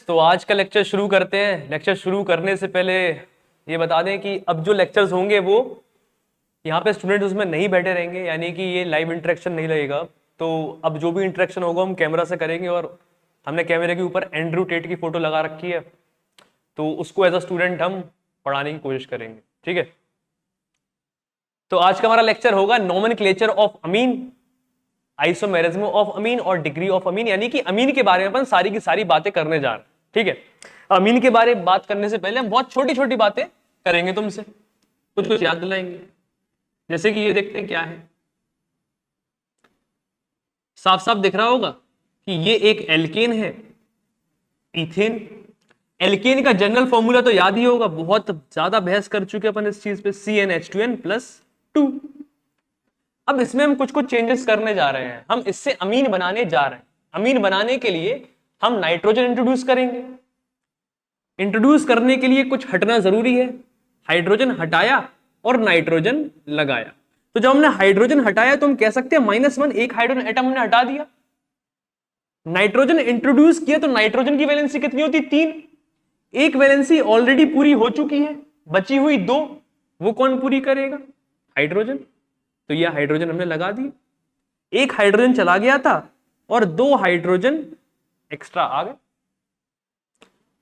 तो आज का लेक्चर शुरू करते हैं। लेक्चर शुरू करने से पहले ये बता दें कि अब जो लेक्चर्स होंगे वो यहाँ पे स्टूडेंट उसमें नहीं बैठे रहेंगे, यानी कि ये लाइव इंटरेक्शन नहीं लगेगा। तो अब जो भी इंटरेक्शन होगा हम कैमरा से करेंगे, और हमने कैमरे के ऊपर एंड्रू टेट की फोटो लगा रखी है, तो उसको एज अ स्टूडेंट हम पढ़ाने की कोशिश करेंगे। ठीक है, तो आज का हमारा लेक्चर होगा nomenclature of amine, isomerism of amine और डिग्री ऑफ अमीन, यानी कि अमीन के बारे में अपन सारी की सारी बातें करने जा रहे हैं। ठीक है, अमीन के बारे में बात करने से पहले हम बहुत छोटी छोटी बातें करेंगे, तुमसे कुछ कुछ याद दिलाएंगे। जैसे कि ये देखते हैं क्या है, साफ साफ दिख रहा होगा कि ये एक एल्केन है, इथेन। एल्केन का जनरल फॉर्मूला तो याद ही होगा, बहुत ज्यादा बहस कर चुके अपन इस चीज पे, CnH2n+2। अब इसमें हम कुछ कुछ चेंजेस करने जा रहे हैं, हम इससे अमीन बनाने जा रहे हैं। अमीन बनाने के लिए हम नाइट्रोजन इंट्रोड्यूस करेंगे। इंट्रोड्यूस करने के लिए कुछ हटना जरूरी है, हाइड्रोजन हटाया और नाइट्रोजन लगाया। तो जब हमने हाइड्रोजन हटाया तो हम कह सकते हैं -1, एक हाइड्रोजन एटम हमने हटा दिया। नाइट्रोजन इंट्रोड्यूस किया तो नाइट्रोजन की वैलेंसी कितनी होती? 3। एक वैलेंसी ऑलरेडी पूरी हो चुकी है, बची हुई 2, वो कौन पूरी करेगा? हाइड्रोजन। तो यह हाइड्रोजन हमने लगा दी, एक हाइड्रोजन चला गया था और 2 हाइड्रोजन एक्स्ट्रा आ गए।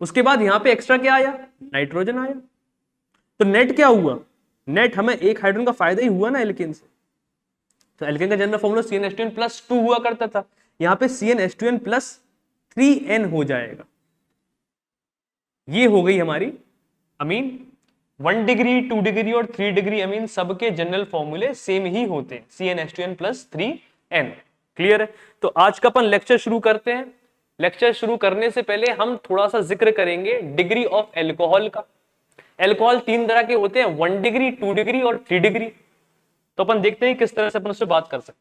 उसके बाद यहां पे एक्स्ट्रा क्या आया? नाइट्रोजन आया। तो नेट क्या हुआ? नेट हमें एक हाइड्रोजन का फायदा ही हुआ ना एल्केन से। तो एल्केन का जनरल फॉर्मूला CnH2n+2 हुआ करता था, यहां पे CnH2n+3n हो जाएगा। ये हो गई हमारी अमीन। 1 डिग्री, 2 डिग्री और 3 डिग्री अमीन सबके जनरल फॉर्मूले सेम ही होते हैं, CnH2n+3n। क्लियर है? तो आज का अपन लेक्चर शुरू करते हैं। लेक्चर शुरू करने से पहले हम थोड़ा सा जिक्र करेंगे डिग्री ऑफ एल्कोहल का। एल्कोहल 3 तरह के होते हैं, 1 डिग्री, 2 डिग्री और 3 डिग्री। तो अपन देखते हैं किस तरह से अपन उससे बात कर सकते हैं।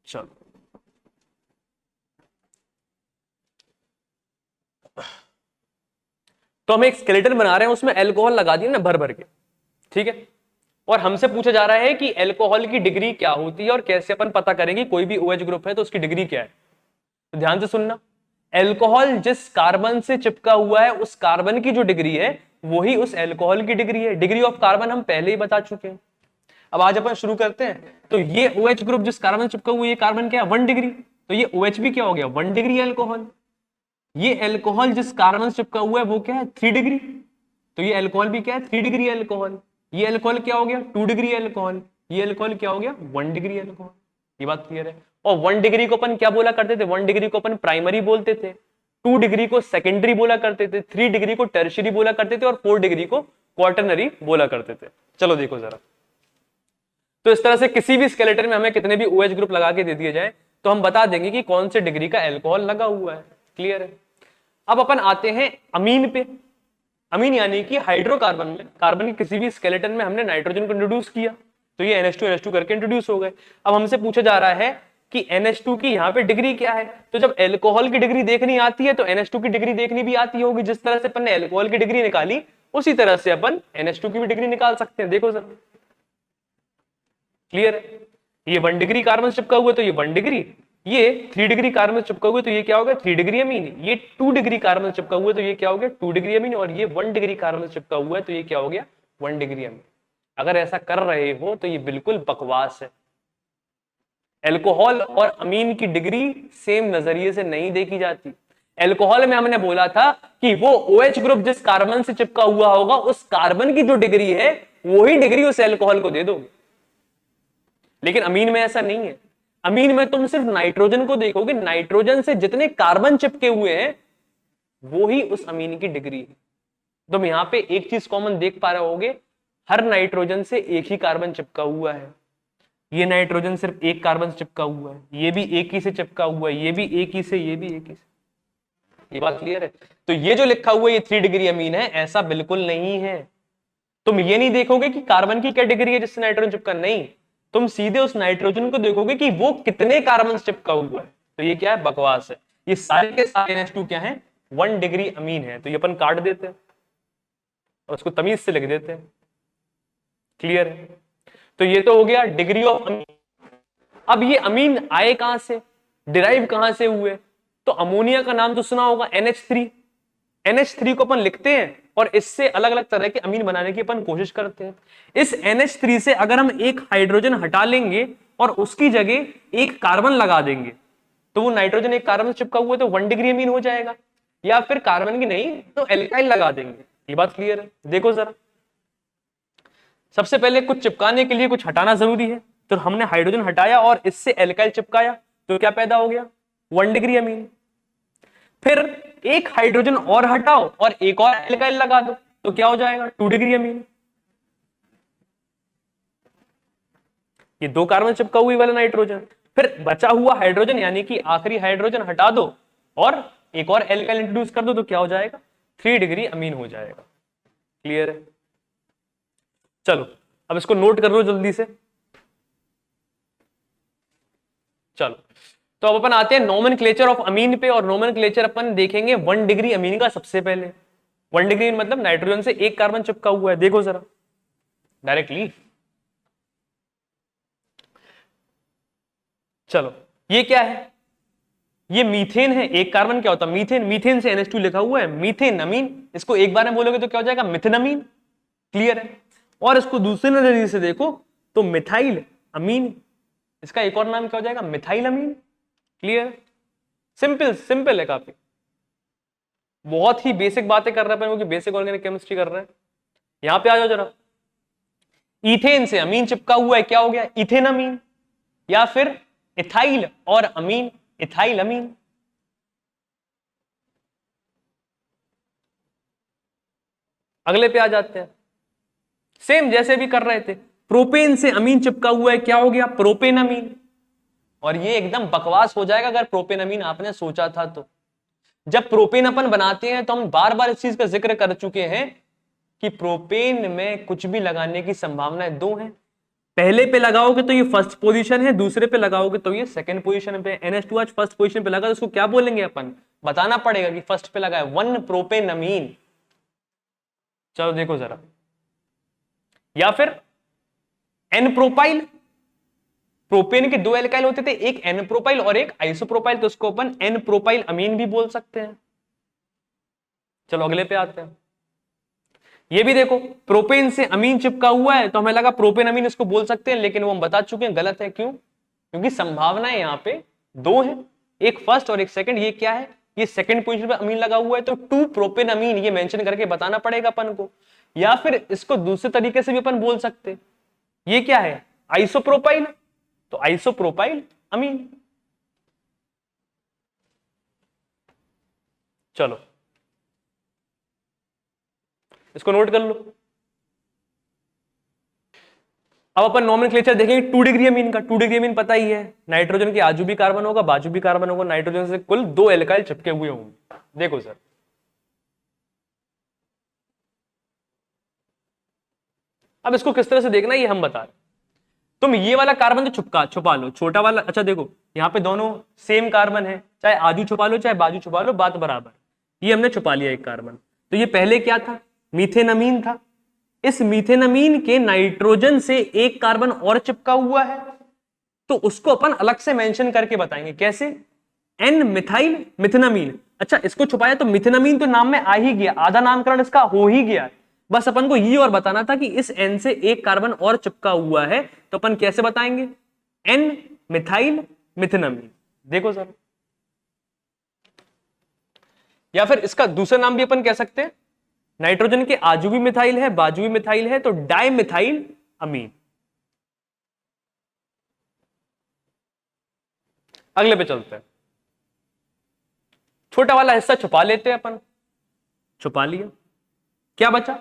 चलो, तो हम एक स्केलेटन बना रहे हैं, उसमें एल्कोहल लगा दिया ना भर भर के। ठीक है, और हमसे पूछा जा रहा है कि एल्कोहल की डिग्री क्या होती है और कैसे अपन पता करेंगे कोई भी OH ग्रुप है तो उसकी डिग्री क्या है। तो ध्यान से सुनना, एल्कोहल जिस कार्बन से चिपका हुआ है उस कार्बन की जो डिग्री है वही उस एल्कोहल की डिग्री है। डिग्री ऑफ कार्बन हम पहले ही बता चुके हैं। अब आज अपन शुरू करते हैं। तो ये OH ग्रुप जिस कार्बन से चिपका हुआ है, ये कार्बन क्या है? 1 डिग्री। तो ये OH भी क्या हो गया? 1 डिग्री एल्कोहल। ये एल्कोहल जिस कार्बन से चिपका हुआ है वो क्या है? 3 डिग्री। तो ये एल्कोहल भी क्या है? 3 डिग्री एल्कोहल। ये एल्कोहल क्या हो गया? 2 डिग्री एल्कोहल। ये एल्कोहल क्या हो गया? 1 डिग्री एल्कोहल। ये बात क्लियर है? और 1 डिग्री को अपन क्या बोला करते थे? 1 डिग्री को अपन प्राइमरी बोलते थे, 2 डिग्री को सेकेंडरी बोला करते थे, 3 डिग्री को टर्शियरी बोला करते थे और 4 डिग्री को क्वार्टरनरी बोला करते थे। चलो देखो जरा, तो इस तरह से किसी भी स्केलेटन में हमें कितने भी OH ग्रुप लगा के दे दिए जाए तो हम बता देंगे कि कौन से डिग्री का एल्कोहल लगा हुआ है। क्लियर है? अब अपन आते हैं अमीन पे। अमीन यानी कि हाइड्रोकार्बन में, कार्बन के किसी भी स्केलेटन में हमने नाइट्रोजन को इंट्रोड्यूस किया तो ये NH2 करके इंट्रोड्यूस हो गए। अब हमसे पूछा जा रहा है कि NH2 की यहाँ पे डिग्री क्या है। तो जब एल्कोहल की डिग्री देखनी आती है तो NH2 की डिग्री देखनी भी आती होगी। जिस तरह से अपन ने एल्कोहल की डिग्री निकाली उसी तरह से अपन NH2 की भी डिग्री निकाल सकते हैं। देखो सर, क्लियर है? ये 1 डिग्री कार्बन से चिपका हुआ है तो ये 1 डिग्री, ये 3 डिग्री कार्बन से चिपका हुआ है तो ये क्या हो गया? 3 डिग्री अमीन। ये 2 डिग्री कार्बन से चिपका हुआ है तो ये क्या हो गया? 2 डिग्री अमीन। और ये 1 डिग्री कार्बन से चिपका हुआ है तो ये क्या हो गया? 1 डिग्री अमीन। अगर ऐसा कर रहे हो तो ये बिल्कुल बकवास है। एल्कोहल और अमीन की डिग्री सेम नजरिए से नहीं देखी जाती। एल्कोहल में हमने बोला था कि वो OH ग्रुप जिस कार्बन से चिपका हुआ होगा उस कार्बन की जो डिग्री है वही डिग्री उस एल्कोहल को दे दोगे। लेकिन अमीन में ऐसा नहीं है। अमीन में तुम सिर्फ नाइट्रोजन को देखोगे, नाइट्रोजन से जितने कार्बन चिपके हुए हैं वो ही उस अमीन की डिग्री है। तुम यहां पे एक चीज कॉमन देख पा रहे होगे, हर नाइट्रोजन से एक ही कार्बन चिपका हुआ है। ये नाइट्रोजन सिर्फ एक कार्बन से चिपका हुआ है, ये भी एक ही से चिपका हुआ है, ये भी एक ही से, ये भी एक ही से। ये बात क्लियर है? तो ये जो लिखा हुआ है ये 3 डिग्री अमीन है, ऐसा बिल्कुल नहीं है। तुम ये नहीं देखोगे कि कार्बन की क्या डिग्री है जिससे नाइट्रोजन चिपका, नहीं, तुम सीधे उस नाइट्रोजन को देखोगे कि वो कितने कार्बन से चिपका हुआ है। तो ये क्या है? बकवास है। ये सारे के सारे NH2 क्या है? 1 डिग्री अमीन है। तो ये अपन काट देते हैं और उसको तमीज से लिख देते हैं। क्लियर है? तो ये तो हो गया डिग्री ऑफ अमीन। अब ये अमीन आए कहां से, डिराइव कहां से हुए, तो अमोनिया का नाम तो सुना होगा NH3। NH3 को अपन लिखते हैं और इससे अलग अलग तरह के अमीन बनाने की अपन कोशिश करते हैं। इस NH3 से अगर हम एक हाइड्रोजन हटा लेंगे और उसकी जगह एक कार्बन लगा देंगे तो वो नाइट्रोजन एक कार्बन से चिपका हुआ है तो 1 डिग्री अमीन हो जाएगा, या फिर कार्बन की नहीं तो एल्काइल लगा देंगे। ये बात क्लियर है? देखो जरा, सबसे पहले कुछ चिपकाने के लिए कुछ हटाना जरूरी है, तो हमने हाइड्रोजन हटाया और इससे एल्काइल चिपकाया तो क्या पैदा हो गया, 1 डिग्री अमीन। फिर एक हाइड्रोजन और हटाओ और एक और एल्काइल लगा दो तो क्या हो जाएगा, 2 डिग्री अमीन। ये 2 कार्बन चिपका हुई वाला नाइट्रोजन, फिर बचा हुआ हाइड्रोजन यानी कि आखिरी हाइड्रोजन हटा दो और एक और एल्काइल इंट्रोड्यूस कर दो तो क्या हो जाएगा, 3 डिग्री अमीन हो जाएगा। क्लियर है? चलो अब इसको नोट कर लो जल्दी से। चलो तो अब अपन आते हैं नोमेनक्लेचर ऑफ अमीन पे, और नोमेनक्लेचर अपन देखेंगे 1 डिग्री अमीन का। सबसे पहले 1 डिग्री मतलब नाइट्रोजन से एक कार्बन चिपका हुआ है। देखो जरा डायरेक्टली, चलो ये क्या है, ये मीथेन है। एक कार्बन क्या होता है, मीथेन। मीथेन से NH2 लिखा हुआ है, मीथेन अमीन। इसको एक बार में बोलोगे तो क्या हो जाएगा, मिथेनमीन। क्लियर है? और इसको दूसरे नजरिए से देखो तो मिथाइल अमीन, इसका एक और नाम क्या हो जाएगा, मिथाइल अमीन। क्लियर? सिंपल सिंपल है काफी, बहुत ही बेसिक बातें कर रहे हैं क्योंकि बेसिक ऑर्गेनिक केमिस्ट्री कर रहे हैं। यहां पे आ जाओ जरा, इथेन से अमीन चिपका हुआ है, क्या हो गया, इथेन अमीन, या फिर इथाइल और अमीन, इथाइल अमीन। अगले पे आ जाते हैं, सेम जैसे भी कर रहे थे, प्रोपेन से अमीन चिपका हुआ है, क्या हो गया, प्रोपेन अमीन। और ये एकदम बकवास हो जाएगा अगर प्रोपेन अमीन आपने सोचा था तो। जब प्रोपेन अपन बनाते हैं तो हम बार बार इस चीज का जिक्र कर चुके हैं कि प्रोपेन में कुछ भी लगाने की संभावनाएं 2 हैं। पहले पे लगाओगे तो ये फर्स्ट पोजीशन है, दूसरे पे लगाओगे तो ये सेकंड पोजीशन पे। NH2 आज फर्स्ट पोजीशन पे लगा तो उसको क्या बोलेंगे अपन, बताना पड़ेगा कि फर्स्ट पे लगा है 1 प्रोपेन अमीन। चलो देखो जरा, या फिर एन प्रोपाइल। प्रोपेन के 2 एल्काइल होते थे, एक एन प्रोपाइल और एक आइसोप्रोपाइल, तो उसको अपन एन प्रोपाइल अमीन भी बोल सकते हैं। चलो अगले पे आते हैं, ये भी देखो प्रोपेन से अमीन चिपका हुआ है तो हमें लगा प्रोपेन अमीन इसको बोल सकते हैं, लेकिन वो हम बता चुके हैं गलत है। क्यों? क्योंकि संभावनाएं यहां पे 2 हैं, एक फर्स्ट और एक सेकंड। ये क्या है, ये सेकंड पोजीशन पे अमीन लगा हुआ है तो 2 प्रोपेन अमीन, ये मेंशन करके बताना पड़ेगा अपन को। या फिर इसको दूसरे तरीके से भी अपन बोल सकते, ये क्या है, आइसोप्रोपाइल, तो आइसोप्रोपाइल अमीन। चलो इसको नोट कर लो। अब अपन नोमेनक्लेचर देखेंगे 2 डिग्री अमीन का। 2 डिग्री अमीन पता ही है, नाइट्रोजन के आजू भी कार्बन होगा, बाजू भी कार्बन होगा, नाइट्रोजन से कुल 2 एल्काइल चिपके हुए होंगे। देखो सर, अब इसको किस तरह से देखना ये हम बता रहे। तुम ये वाला कार्बन तो छुपा लो, छोटा वाला। अच्छा देखो यहाँ पे दोनों सेम कार्बन है, चाहे आजू छुपा लो चाहे बाजू छुपा लो, बात बराबर। ये हमने छुपा लिया एक कार्बन, तो ये पहले क्या था, मीथेनमीन था। इस मीथेनमीन के नाइट्रोजन से एक कार्बन और चिपका हुआ है तो उसको अपन अलग से मेंशन करके बताएंगे। कैसे, एन मिथाइल मिथेनमीन। अच्छा इसको छुपाया तो मिथेनमीन तो नाम में आ ही गया, आधा नामकरण इसका हो ही गया। बस अपन को ये और बताना था कि इस एन से एक कार्बन और चिपका हुआ है तो अपन कैसे बताएंगे, एन मिथाइल मिथेनमीन। देखो सर, या फिर इसका दूसरा नाम भी अपन कह सकते हैं, नाइट्रोजन के आजू भी मिथाइल है बाजू भी मिथाइल है तो डाई मिथाइल अमीन। अगले पे चलते हैं, छोटा वाला हिस्सा छुपा लेते हैं अपन। छुपा लिया, क्या बचा,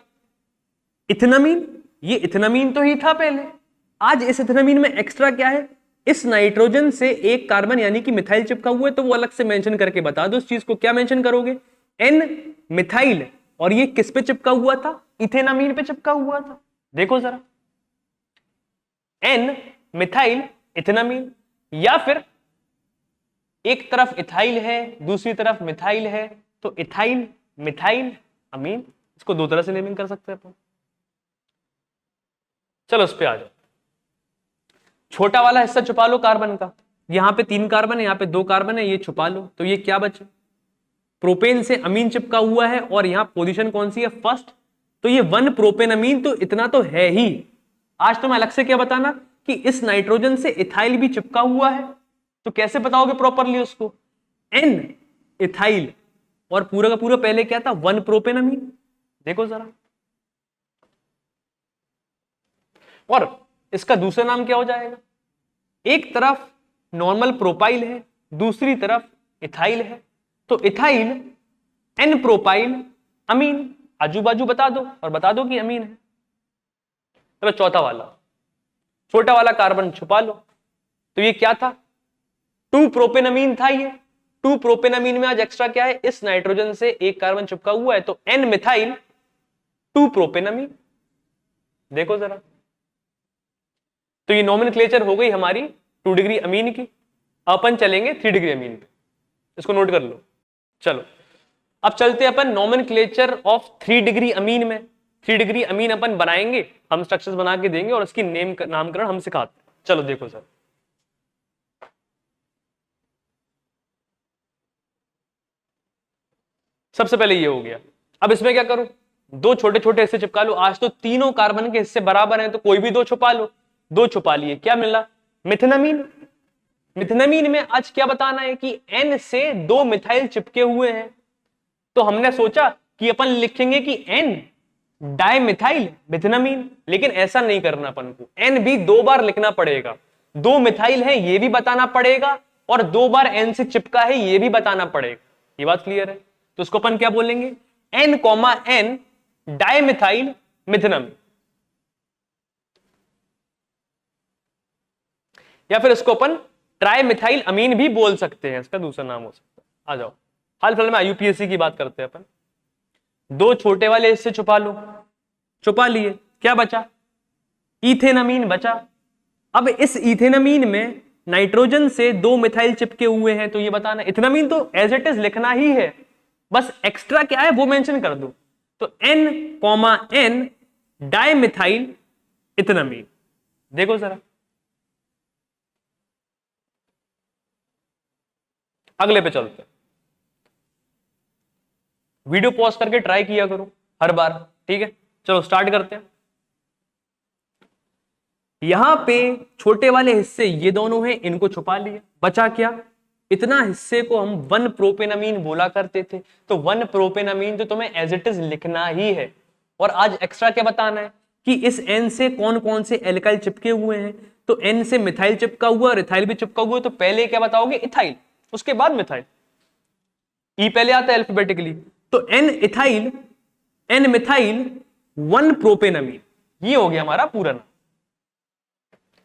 इथेनमीन। ये इथेनमीन तो ही था पहले, आज इस इथेनमीन में एक्स्ट्रा क्या है, इस नाइट्रोजन से एक कार्बन यानी कि मिथाइल चिपका हुआ है तो वो अलग से मेंशन करके बता दो। इस चीज को क्या मेंशन करोगे, एन मिथाइल, और ये किस पे चिपका हुआ था, इथेनमीन पे चिपका हुआ था। देखो जरा, एन मिथाइल इथेनमीन, या फिर एक तरफ इथाइल है दूसरी तरफ मिथाइल है तो इथाइल मिथाइल अमीन। इसको 2 तरह से नेमिंग कर सकते हैं अपन। चलो उस पे आ जाओ, छोटा वाला हिस्सा छुपा लो कार्बन का, यहां पे 3 कार्बन है, यहां पे 2 कार्बन है, ये छुपा लो, तो ये क्या बचे, प्रोपेन से अमीन चिपका हुआ है और यहां पोजीशन कौन सी है, फर्स्ट, तो ये 1 प्रोपेन अमीन, तो इतना तो है ही। आज तुम्हें अलग से क्या बताना कि इस नाइट्रोजन से इथाइल भी चिपका हुआ है, तो कैसे बताओगे प्रॉपरली उसको, एन इथाइल, और पूरा का पूरा पहले क्या था, 1 प्रोपेन अमीन। देखो जरा, और इसका दूसरा नाम क्या हो जाएगा, एक तरफ नॉर्मल प्रोपाइल है, दूसरी तरफ इथाइल है, तो इथाइल एन प्रोपाइल अमीन, आजू बाजू बता दो और बता दो कि अमीन है। तो चौथा वाला, छोटा वाला कार्बन छुपा लो, तो ये क्या था, 2 प्रोपेनामीन था ये, 2 प्रोपेनामीन में आज एक्स्ट्रा क्या है, इस नाइट्रोजन से एक कार्बन चिपका हुआ है, तो एन मिथाइल 2 प्रोपेनामीन। देखो जरा, तो ये नॉमेनक्लेचर हो गई हमारी 2 डिग्री अमीन की। अपन चलेंगे 3 डिग्री अमीन पे, इसको नोट कर लो। चलो अब चलते अपन नॉमेनक्लेचर ऑफ 3 डिग्री अमीन में। 3 डिग्री अमीन अपन बनाएंगे, हम स्ट्रक्चर्स बना के देंगे और इसकी नामकरण हम सिखाते हैं। चलो देखो सर, सबसे पहले ये हो गया। अब इसमें क्या करूं, 2 छोटे छोटे हिस्से चिपका लो। आज तो तीनों कार्बन के हिस्से बराबर हैं, तो कोई भी 2 छुपा लो। 2 छुपा लिए, क्या मिला, मिथेनामीन। मिथेनामीन में आज क्या बताना है कि N से 2 मिथाइल चिपके हुए हैं, तो हमने सोचा कि अपन लिखेंगे कि N डाइमिथाइल मिथेनामीन, लेकिन ऐसा नहीं करना, अपन को N भी 2 बार लिखना पड़ेगा। 2 मिथाइल है ये भी बताना पड़ेगा और 2 बार N से चिपका है ये भी बताना पड़ेगा। ये बात क्लियर है, तो इसको अपन क्या बोलेंगे, N, N डाइमिथाइल मिथेनामीन, या फिर इसको अपन ट्राइमिथाइल अमीन भी बोल सकते हैं, इसका दूसरा नाम हो सकता है। आ जाओ, हाल फिलहाल में IUPAC की बात करते हैं अपन। 2 छोटे वाले हिस्से छुपा लो, छुपा लिए, क्या बचा, इथेनामीन बचा। अब इस इथेनामीन में नाइट्रोजन से 2 मिथाइल चिपके हुए हैं, तो ये बताना, इथेनामीन तो एज इट इज लिखना ही है, बस एक्स्ट्रा क्या है वो मेंशन कर दो। तो N, N डाइमिथाइल इथेनामीन। देखो जरा, अगले पे चलते हैं। वीडियो पॉज करके ट्राई किया करो हर बार, ठीक है। चलो स्टार्ट करते हैं। यहां पे छोटे वाले हिस्से ये दोनों हैं, इनको छुपा लिया, बचा क्या, इतना हिस्से को हम 1 प्रोपेनामीन बोला करते थे, तो 1 प्रोपेनामीन तो तुम्हें एज इट इज लिखना ही है। और आज एक्स्ट्रा क्या बताना है कि इस N से कौन कौन से एल्काइल चिपके हुए हैं, तो N से मिथाइल चिपका हुआ और इथाइल भी चिपका हुआ है, तो पहले क्या बताओगे, इथाइल, उसके बाद मिथाइल, ई पहले आता है अल्फाबेटिकली, तो N ethyl, N methyl 1 propanamine, ये हो गया हमारा पूरा नाम।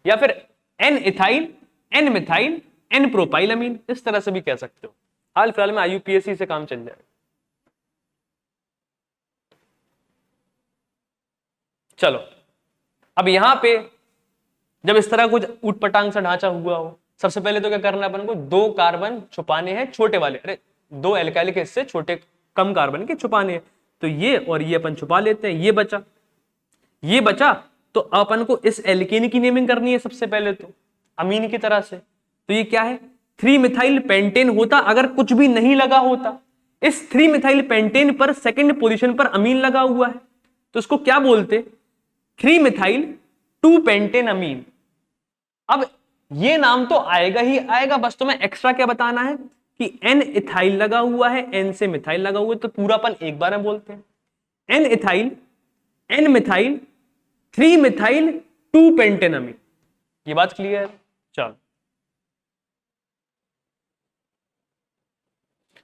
या फिर N ethyl, N methyl, N propyl amine, इस तरह से भी कह सकते हो। हाल फिलहाल में IUPAC से काम चल जाएगा। चलो अब यहां पे जब इस तरह कुछ ऊटपटांग सा ढांचा हुआ हो, सबसे पहले तो क्या करना है अपन को, 2 कार्बन छुपाने हैं छोटे वाले, अरे 2 एल्काइल के हिस्से छोटे कम कार्बन के छुपाने हैं, तो ये और ये अपन छुपा लेते हैं। ये बचा तो अपन को इस एल्केन की नेमिंग करनी है सबसे पहले, तो अमीन की तरह से, तो ये क्या है, 3 मिथाइल पेंटेन होता अगर कुछ भी नहीं लगा होता। इस 3 मिथाइल पेंटेन पर सेकंड पोजीशन पर अमीन लगा हुआ है, तो इसको क्या बोलते, 3 मिथाइल 2 पेंटेन अमीन। अब ये नाम तो आएगा ही आएगा, बस तुम्हें एक्स्ट्रा क्या बताना है कि N इथाइल लगा हुआ है, N से मिथाइल लगा हुआ है, तो पूरा अपन एक बार में बोलते हैं, N ethyl, N methyl 3 methyl 2 pentane amine. ये बात क्लियर है। चलो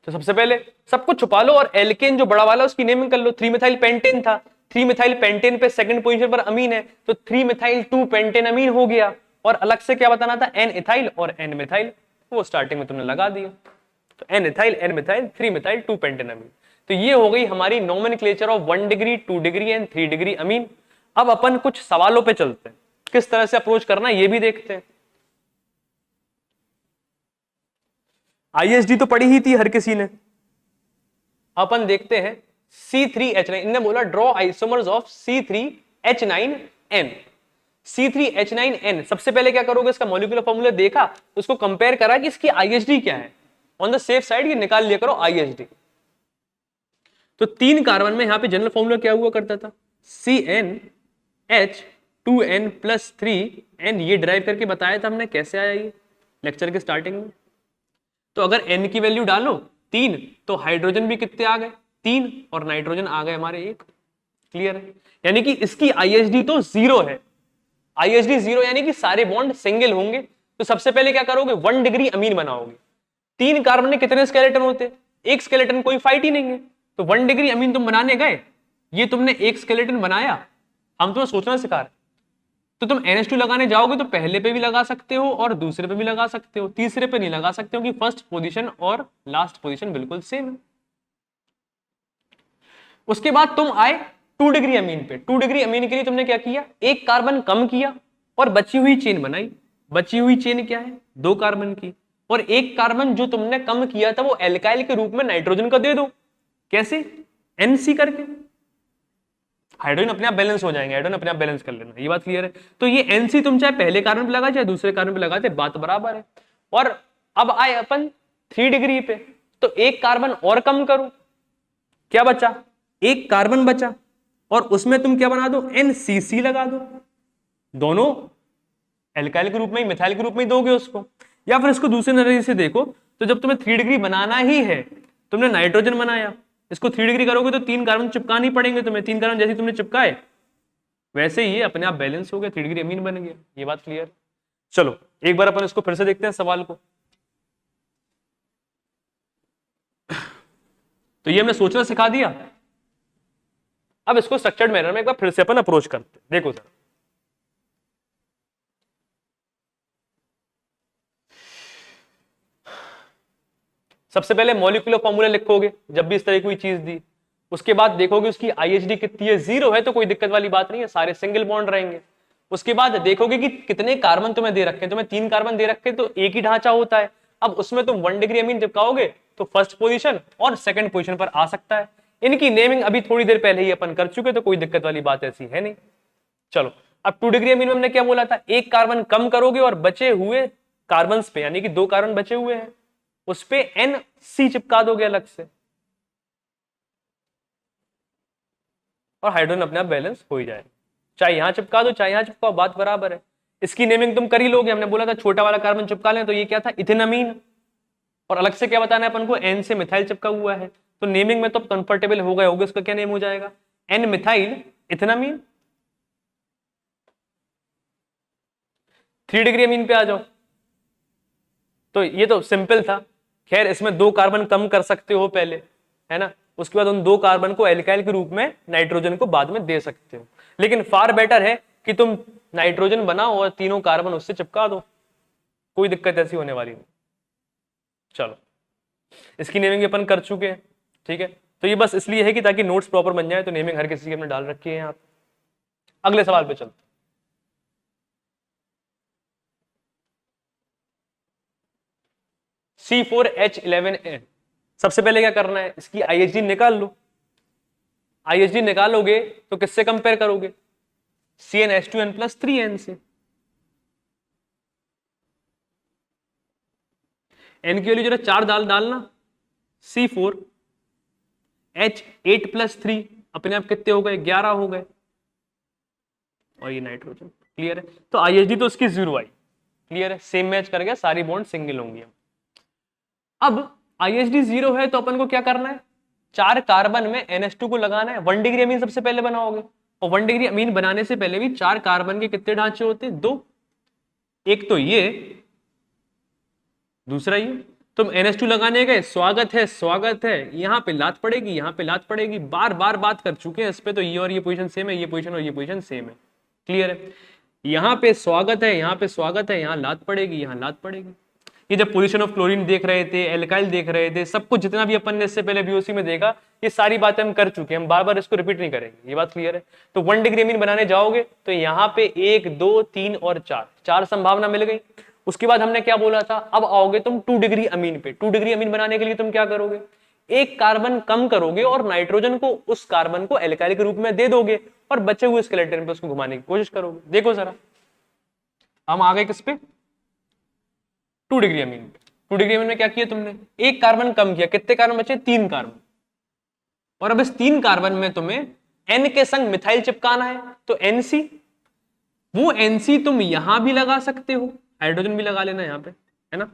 तो सबसे पहले सब कुछ छुपा लो और एल्केन जो बड़ा वाला उसकी नेमिंग कर लो। 3 मिथाइल पेंटेन था, 3 मिथाइल पेंटेन पे सेकंड पोजीशन पर अमीन है, तो 3 मिथाइल 2 पेंटेन अमीन हो गया। और अलग से क्या बताना था, N इथाइल और N मिथाइल, वो स्टार्टिंग में तुमने लगा दिया, तो N ethyl, N methyl, 3 methyl 2 pentane amine. तो ये हो गई हमारी nomenclature of 1 degree, 2 degree and 3 degree amine. अब अपन कुछ सवालों पे चलते हैं, किस तरह से अप्रोच करना है ये भी देखते हैं। ISD तो पढ़ी ही थी हर किसी ने। अपन देखते हैं C3H9, इन्होंने बोला draw isomers of C3H9N, C3H9N, सबसे पहले क्या करोगे, इसका मॉलिक्यूलर फॉर्मूला देखा, उसको कंपेयर करा कि इसकी IHD क्या है, ऑन द सेफ साइड ये निकाल लिया करो IHD। तो 3 कार्बन में यहां पे जनरल फॉर्मूला क्या हुआ करता था, CnH2n+3n, ये ड्राइव करके बताया था हमने, कैसे आया ये लेक्चर के स्टार्टिंग में। तो अगर n की वैल्यू डालो 3, तो हाइड्रोजन भी कितने आ गए 3, और नाइट्रोजन आ गए हमारे 1। क्लियर है, यानी कि इसकी IHD तो 0 है, IHD 0 यानी कि सारे बॉन्ड सिंगल होंगे। तो सबसे पहले क्या करोगे, 1 डिग्री अमीन बनाओगे। 3 कार्बन में कितने स्केलेटन होते, एक स्केलेटन, कोई फाइट ही नहीं है। तो 1 डिग्री अमीन तुम बनाने गए, ये तुमने एक स्केलेटन बनाया, हम तुम्हें सोचना सिखा रहे। तो तुम NH2 लगाने जाओगे तो पहले पे भी लगा सकते हो और दूसरे पे भी लगा सकते हो, तीसरे पे नहीं लगा सकते हो कि फर्स्ट पोजीशन और लास्ट पोजीशन बिल्कुल सेम है। उसके बाद तुम आए 2 डिग्री अमीन पे। 2 डिग्री अमीन के लिए तुमने क्या किया, एक कार्बन कम किया और बची हुई चेन बनाई। बची हुई चेन क्या है, 2 कार्बन की, और एक कार्बन जो तुमने कम किया था वो एल्काइल के रूप में नाइट्रोजन का दे दो। कैसे, NC करके। हाइड्रोजन अपने आप बैलेंस हो जाएंगे, हाइड्रोजन अपने आप बैलेंस कर लेना, ये बात क्लियर है। तो ये NC तुम चाहे पहले कार्बन पे लगा चाहे दूसरे कार्बन पे लगाते, बात बराबर है। और अब आए अपन 3 डिग्री पे, तो एक कार्बन और कम करो, क्या बचा, एक कार्बन बचा, और उसमें तुम क्या बना दो, NCC लगा दो। दोनों एल्काइल के रूप में ही, मिथाइल के रूप में ही दोगे उसको। या फिर इसको दूसरे नजरिए से देखो, तो जब तुम्हें 3 डिग्री बनाना ही है, तुमने नाइट्रोजन बनाया, इसको 3 डिग्री करोगे तो 3 कार्बन चिपकानी पड़ेंगे तुम्हें। 3 कार्बन जैसे तुमने चिपकाए वैसे ही ये अपने आप बैलेंस हो गया, 3 डिग्री अमीन बन गया। ये बात क्लियर। चलो एक बार अपन इसको फिर से देखते हैं सवाल को। तो ये हमने सोचना सिखा दिया। अब इसको स्ट्रक्चर्ड मैनर में एक बार फिर से अपन अप्रोच करते हैं। देखो सर, सबसे पहले मॉलिक्यूलर फॉर्मूला लिखोगे जब भी इस तरह की कोई चीज दी। उसके बाद देखोगे उसकी IHD कितनी है, 0 है तो कोई दिक्कत वाली बात नहीं है, सारे सिंगल बॉन्ड रहेंगे। उसके बाद देखोगे कि कितने कार्बन तुम्हें दे रखे हैं, तुम्हें 3 कार्बन दे रखे तो एक ही ढांचा होता है। अब उसमें तुम 1 डिग्री अमीन चिपकाओगे तो फर्स्ट पोजीशन और सेकंड पोजीशन पर आ सकता है। इनकी नेमिंग अभी थोड़ी देर पहले ही अपन कर चुके, तो कोई दिक्कत वाली बात ऐसी है नहीं। चलो अब 2 डिग्री अमीन में हमने क्या बोला था, एक कार्बन कम करोगे और बचे हुए कार्बन पे, यानी कि 2 कार्बन बचे हुए हैं, उस पे NC चिपका दोगे अलग से, और हाइड्रोजन अपने आप बैलेंस हो ही जाएगा। चाहे यहां चिपका दो चाहे यहां चिपकाओ, बात बराबर है। इसकी नेमिंग तुम कर ही लोगे, हमने बोला था छोटा वाला कार्बन चिपका लें, तो ये क्या था, इथेनामीन। और अलग से क्या बताना है अपन को, N से मिथाइल चिपका हुआ है, तो नेमिंग में तो कंफर्टेबल हो गए होगे। इसका क्या नेम हो जाएगा, N मिथाइल इथेनामीन। 3 डिग्री अमीन पे आ जाओ, तो ये तो सिंपल था। खैर इसमें 2 कार्बन कम कर सकते हो पहले, है ना, उसके बाद उन 2 कार्बन को एल्काइल के रूप में नाइट्रोजन को बाद में दे सकते हो। लेकिन फार बेटर है कि तुम नाइट्रोजन बनाओ और तीनों कार्बन उससे चिपका दो, कोई दिक्कत ऐसी होने वाली नहीं। चलो इसकी नेमिंग अपन कर चुके हैं, ठीक है। तो ये बस इसलिए है कि ताकि नोट्स प्रॉपर बन जाए, तो नेमिंग हर किसी की हमने डाल रखी है यहाँ पे। अगले सवाल पे चलते। C4H11N, सबसे पहले क्या करना है, इसकी IHD निकाल लो। IHD निकालोगे तो किससे कंपेयर करोगे, CnH2n+3n से। N की वैल्यू जरा 4 डालना, C4H8+3 अपने आप कितने हो गए, 11 हो गए, और ये नाइट्रोजन। क्लियर है, तो IHD तो उसकी 0 आई। क्लियर है, सेम मैच कर गया, सारी बॉन्ड सिंगल होंगी। अब IHD 0 है तो अपन को क्या करना है, 4 कार्बन में NH2 को लगाना है। 1 डिग्री अमीन सबसे पहले बनाओगे, और 1 डिग्री अमीन बनाने से पहले भी 4 कार्बन के कितने ढांचे होते हैं, 2। एक तो ये, दूसरा ये। तुम NH2 लगाने गए, स्वागत है, यहाँ पे लात पड़ेगी, यहाँ पे लात पड़ेगी, बार बार बात कर चुके हैं इस पे। तो ये और ये पोजीशन सेम है, ये पोजीशन और ये पोजीशन सेम है। क्लियर है, यहाँ पे स्वागत है, यहाँ पे स्वागत है, यहाँ लात पड़ेगी, यहाँ लात पड़ेगी। ये जब पोजीशन ऑफ क्लोरीन देख रहे थे, एल्काइल देख रहे थे, सब कुछ जितना भी अपन ने इससे पहले बीओसी में देखा, ये सारी बातें हम कर चुके हैं, हम बार बार इसको रिपीट नहीं करेंगे, ये बात क्लियर है। तो 1 डिग्री अमीन बनाने जाओगे तो यहाँ पे 1 2 3 और 4 संभावना मिल गई। उसके बाद हमने क्या बोला था, अब आओगे तुम 2 डिग्री अमीन पे। 2 डिग्री अमीन बनाने के लिए तुम क्या करोगे, एक कार्बन कम करोगे और नाइट्रोजन को, उस कार्बन को एल्काइल के रूप में दे दोगे, और बचे हुए स्केलेटन पे उसको घुमाने की कोशिश करोगे। देखो जरा, हम आ गए किस पे, 2 डिग्री अमीन पे। 2 डिग्री अमीन में क्या किया तुमने, एक कार्बन कम किया, कितने कार्बन बचे, 3 कार्बन। और अब इस 3 कार्बन में तुम्हें एन के संग मिथाइल चिपकाना है, तो एनसी, वो एनसी तुम यहां भी लगा सकते हो, हाइड्रोजन भी लगा लेना यहां पे, है ना,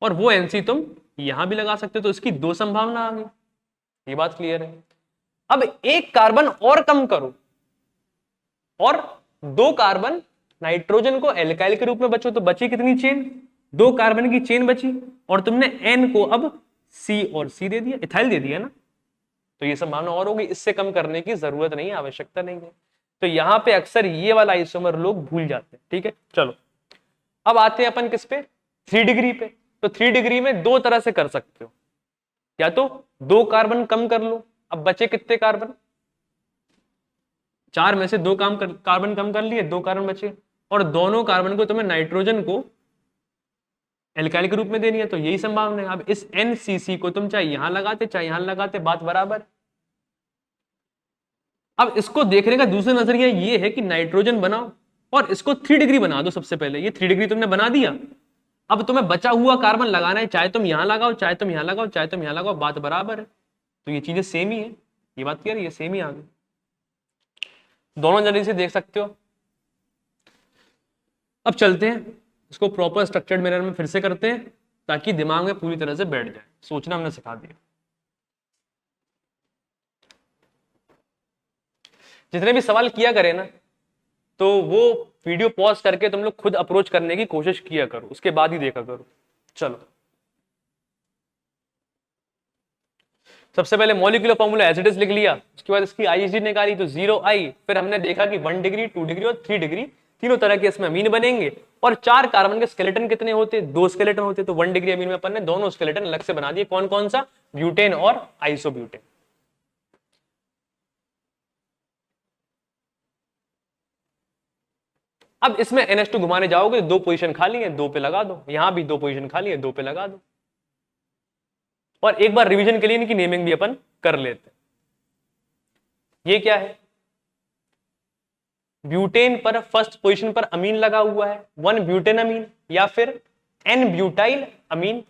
और वो एनसी तुम यहां भी लगा सकते हो, तो इसकी 2 संभावना आ गई। ये बात क्लियर है। अब एक कार्बन और कम करो, और 2 कार्बन नाइट्रोजन को एल्काइल के रूप में बचो, तो बची कितनी चेन, 2 कार्बन की चेन बची, और तुमने एन को अब सी और सी दे दिया, इथाइल दे दिया ना, तो ये संभावना और होगी, इससे कम करने की जरूरत नहीं है, आवश्यकता नहीं है। तो यहां पे अक्सर ये वाला आइसोमर लोग भूल जाते हैं। ठीक है, चलो अब आते हैं अपन किस पे, 3 डिग्री पे। तो 3 डिग्री में 2 तरह से कर सकते हो, या तो 2 कार्बन कम कर लो, अब बचे कितने कार्बन, 4 में से 2 कार्बन कम कर लिए, 2 कार्बन बचे, और दोनों कार्बन को तुम्हें नाइट्रोजन को एल्काइल के रूप में देनी है, तो यही संभावना है। अब इस एनसीसी को तुम चाहे यहां लगाते चाहे यहां लगाते, बात बराबर। अब इसको देखने का दूसरा नजरिया ये है कि नाइट्रोजन बनाओ और इसको 3 डिग्री बना दो। सबसे पहले ये 3 डिग्री तुमने बना दिया, अब तुम्हें बचा हुआ कार्बन लगाना है, चाहे तुम यहां लगाओ चाहे तुम यहां लगाओ चाहे तुम यहां लगाओ, बात बराबर है। तो ये चीजें सेम ही है, ये बात क्या है, ये सेम ही आ गई, दोनों नजरिए से देख सकते हो। अब चलते हैं इसको प्रॉपर स्ट्रक्चर्ड मैनर में फिर से करते हैं, ताकि दिमाग में पूरी तरह से बैठ जाए, सोचना हमने सिखा दिया। जितने भी सवाल किया करें ना, तो वो वीडियो पॉज करके तुम लोग खुद अप्रोच करने की कोशिश किया करो, उसके बाद ही देखा करो। चलो सबसे पहले molecular formula as it is लिख लिया, उसके बाद इसकी आईएसडी निकाली तो 0 आई, फिर हमने देखा कि 1 डिग्री 2 डिग्री और 3 डिग्री तीनों तरह के इसमें अमीन बनेंगे, और 4 कार्बन के स्केलेटन कितने होते, 2 स्केलेटन होते, तो 1 डिग्री अमीन में अपन ने दोनों स्केलेटन अलग से बना दिए, कौन कौन सा, ब्यूटेन और आइसोब्यूटेन। अब इसमें NH2 घुमाने जाओगे, 2 पोजीशन खाली है, 2 पे लगा दो, यहां भी 2 पोजीशन खाली है, 2 पे लगा दो। और एक बार रिवीजन के लिए इनकी नेमिंग भी अपन कर लेते हैं। ये क्या है, ब्यूटेन पर फर्स्ट पोजीशन पर अमीन लगा हुआ है, 1 ब्यूटेन अमीन, या फिर N ब्यूटाइल अमीन।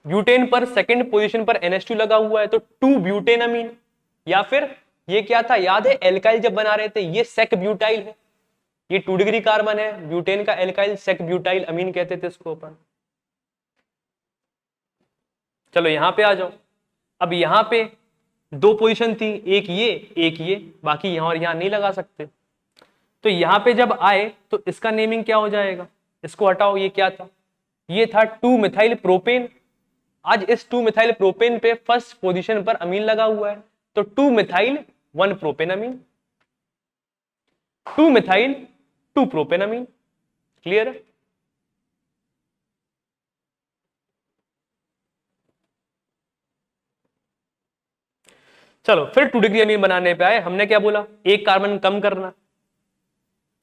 ब्यूटेन पर सेकंड पोजीशन पर NH2 लगा हुआ है, तो 2 ब्यूटेन अमीन, या फिर ये क्या था याद है, एल्काइल जब बना रहे थे, ये सेक ब्यूटाइल है, ये 2 डिग्री कार्बन है, ब्यूटेन का एल्काइल सेक ब्यूटाइल अमीन कहते थे इसको अपन। चलो यहां पे आ जाओ, अब यहां पे 2 पोजीशन थी, एक ये, बाकी यहां और यहां नहीं लगा सकते, तो यहां पे जब आए तो इसका नेमिंग क्या हो जाएगा, इसको हटाओ, ये क्या था, ये था 2 मिथाइल प्रोपेन। आज इस 2 मिथाइल प्रोपेन पे फर्स्ट पोजीशन पर अमीन लगा हुआ है, तो 2 मिथाइल 1 प्रोपेन अमीन, 2 मिथाइल 2 प्रोपेन अमीन। क्लियर है, चलो फिर 2 डिग्री अमीन बनाने पे आए, हमने क्या बोला, एक कार्बन कम करना।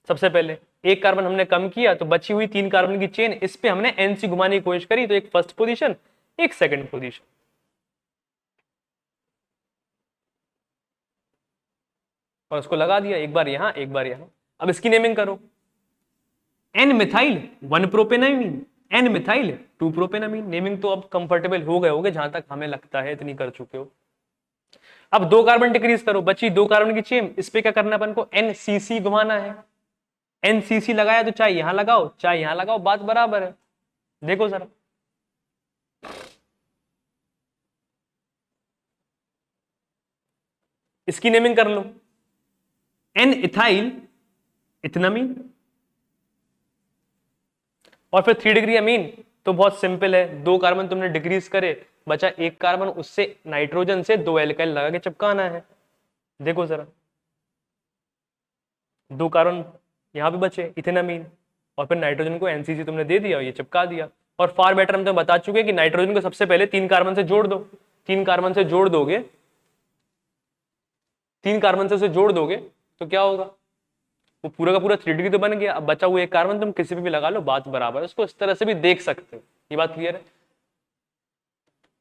सबसे पहले एक कार्बन हमने कम किया, तो बची हुई 3 कार्बन की चेन, इस पे हमने एनसी घुमाने की कोशिश करी, तो एक फर्स्ट पोजीशन एक सेकंड पोजीशन, और उसको लगा दिया, एक बार यहां एक बार यहां। अब इसकी नेमिंग करो, N methyl 1 propanamine, N methyl 2 propanamine. Naming तो अब कंफर्टेबल हो गए होगे, जहां तक हमें लगता है इतनी कर चुके हो। अब 2 कार्बन डिक्रीज करो, बची 2 कार्बन की चेन, इस पे क्या करना है अपन को, एनसीसी घुमाना है। एनसीसी लगाया तो चाहे यहां लगाओ चाहे यहां लगाओ, बात बराबर है। देखो जरा, इसकी नेमिंग कर लो, एन इथाइल इथनामीन, और फिर 3 डिग्री अमीन, तो बहुत सिंपल है, 2 कार्बन तुमने डिक्रीज करे, बचा 1 कार्बन, उससे नाइट्रोजन से 2 एल्काइल लगा के चिपकाना है। देखो जरा, 2 कार्बन यहां पे बचे इथेनामीन, और फिर नाइट्रोजन को एनसीसी तुमने दे दिया और ये चिपका दिया। और फार बेटर हम तो बता चुके हैं कि नाइट्रोजन को सबसे पहले 3 कार्बन से जोड़ दो, 3 कार्बन से जोड़ दोगे, 3 कार्बन से उसे जोड़ दोगे तो क्या होगा, वो पूरा का पूरा 3 डिग्री तो बन गया। अब बचा हुआ 1 कार्बन तुम किसी पे भी लगा लो, बात बराबर है। उसको इस तरह से भी देख सकते हो, ये बात क्लियर है।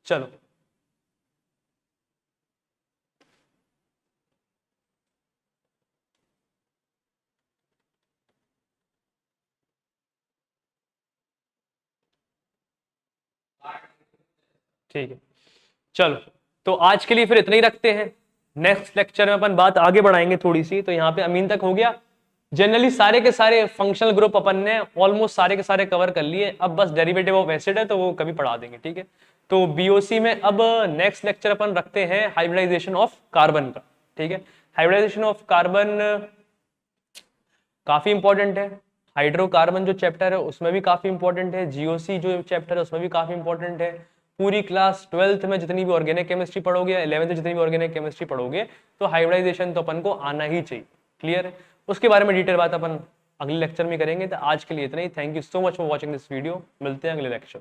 चलो ठीक है, चलो तो आज के लिए फिर इतना ही रखते हैं। नेक्स्ट लेक्चर में अपन बात आगे बढ़ाएंगे थोड़ी सी। तो यहाँ पे अमीन तक हो गया। जनरली सारे के सारे फंक्शनल ग्रुप अपन ने ऑलमोस्ट सारे के सारे कवर कर लिए। अब बस डेरिवेटिव ऑफ एसिड है तो वो कभी पढ़ा देंगे, ठीक है। तो बीओसी में अब नेक्स्ट लेक्चर अपन रखते हैं हाइब्रिडाइजेशन ऑफ कार्बन का, ठीक है। हाइब्रिडाइजेशन ऑफ कार्बन काफी इंपॉर्टेंट है। हाइड्रोकार्बन जो चैप्टर है उसमें भी काफी इंपॉर्टेंट है। जीओसी जो चैप्टर है उसमें भी काफी इंपॉर्टेंट है। पूरी क्लास 12th में जितनी भी ऑर्गेनिक केमिस्ट्री पढ़ोगे, 11th में जितनी भी ऑर्गेनिक केमिस्ट्री पढ़ोगे, तो हाइब्रिडाइजेशन तो अपन को आना ही चाहिए। क्लियर है? उसके बारे में डिटेल बात अपन अगले लेक्चर में करेंगे। तो आज के लिए इतना ही। Thank you so much for watching this video. मिलते हैं अगले लेक्चर।